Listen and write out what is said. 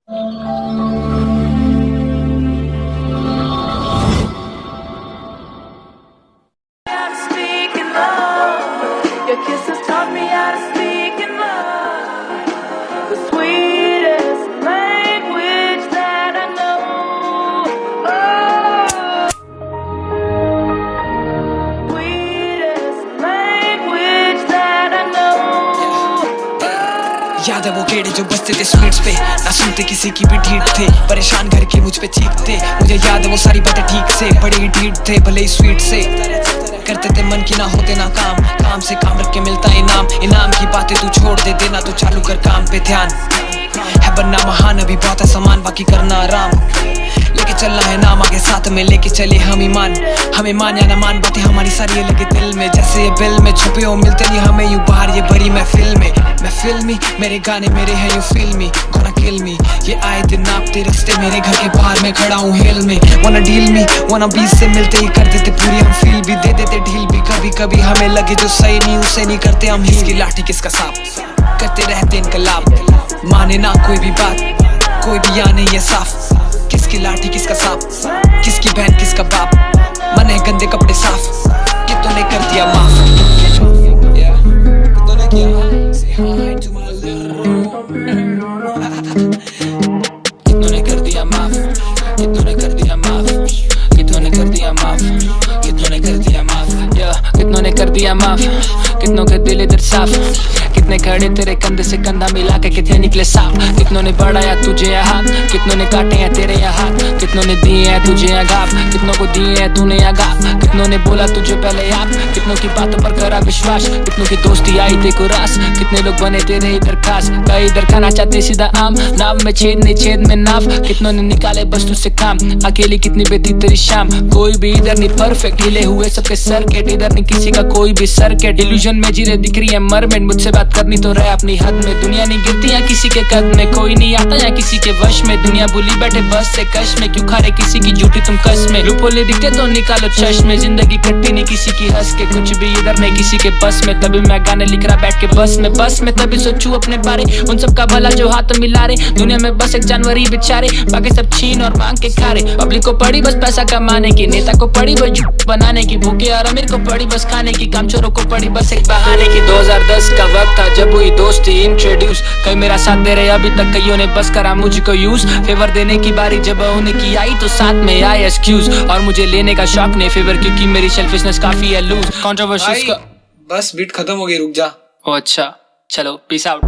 Your kisses taught me how to speak in love, the sweetest language that I know. Oh, sweetest language that I know. याद है वो गेड़े जो बजते थे speeds पे, ना सुनते किसी की भी ढीठ थे, परेशान करके मुझ पे चीखते। मुझे याद है वो सारी बातें ठीक से, बड़े ही ढीठ थे भले ही स्वीट से, करते थे मन की ना होते ना काम, काम से काम रख के मिलता इनाम, इनाम की बातें तू छोड़ दे देना, तो चालू कर काम पे ध्यान। है बनना महान अभी बहुत है सामान, बाकी करना आराम, लेके चलना है नाम आगे साथ में लेके चले हम ईमान। हमें मान या ना मान बातें हमारी सारी लगे दिल में, जैसे ये बिल में छुपे हो मिलते नहीं हमें यूं बाहर ये भरी महफिल में। मैं फिल्मी मेरे गाने मेरे हैं यू फिल्मी, गोना किल मी, ये आए दिन नापते रस्ते मेरे घर के बाहर में खड़ा हूँ हिल में। वाना डील मी वाना बीस से मिलते ही कर देते पूरी हम फील भी, दे देते ढील भी, कभी कभी हमें लगे जो सही नहीं उसे नहीं करते हम। किसकी लाठी किसका सांप करते रहते इनकलाब, माने ना कोई भी बात कोई भी आने ये साफ। किसकी लाठी किसका सांप, किसकी बहन किसका बाप, मन है गंदे कपड़े साफ, कितनों ने कर दिया माफ। कितनों ने किया say hi to my little कितनों ने कर दिया माफ, कितनों ने कर दिया माफ, कितनों ने कर दिया माफ, कितनों ने कर दिया माफ, कितनों ने कर दिया माफ, कितनों के दिल इधर साफ, कितने खड़े तेरे कंधे से कंधा मिला के कितने निकले साफ। कितनों ने बढ़ाया तुझे यहाँ, कितनों ने काटे हैं तेरे यहाँ, कितनों ने दिए हैं तुझे आगाप, कितनों को दिए हैं तूने आगाप, कितनों ने बोला तुझे पहले आप, कितनों की बातों पर करा विश्वास, कितनों की दोस्ती आई थे कुरास, कितने लोग बने तेरे इधर खास, कई इधर खाना चाहते सीधा आम, नाव में छेद नहीं छेद में नाव, कितनों ने निकाले बस तुझसे काम, अकेली कितनी बेटी तेरी शाम। कोई भी इधर नहीं परफेक्ट, हिले हुए सबके सर्किट, इधर नहीं किसी का कोई भी सर्किट, इल्यूजन में जीरे दिख रही है मरमेंट, मुझसे बात करनी तो रहे अपनी हद में, दुनिया नहीं गिरती है किसी के कद में, कोई नहीं आता या किसी के वश में, दुनिया भूली बैठे बस से कश में, क्यों खा रहे किसी की झूठी तुम कस में, लूपोले दिखते तो निकालो चश्मे, जिंदगी कटती नहीं किसी की हंस के, कुछ भी इधर नहीं किसी के बस में, तभी मैं गाने लिख रहा बैठ के बस में तभी सोचूं अपने बारे, उन सब का भला जो हाथ मिला रहे, दुनिया में बस एक जानवर ही बेचारे, बाकी सब छीन और मांग के खा रहे। पब्लिक को पड़ी बस पैसा कमाने की, नेता को पड़ी बस झूठ बनाने की, भूखे और अमीर को पड़ी बस खाने की, कामचोरों को पड़ी बस एक बहाने की। 2010 का वक्त था जब हुई दोस्ती इंट्रोड्यूस, कई मेरा साथ दे रहे अभी तक कईयों ने बस करा मुझको यूज, फेवर देने की बारी जब उन्हें की आई तो साथ में आए एक्सक्यूज, और मुझे लेने का शौक नहीं फेवर क्योंकि मेरी सेल्फिशनेस काफी है लूज। कंट्रोवर्सीज का बस बीट खत्म हो गई, रुक जा। ओ अच्छा चलो पीस आउट।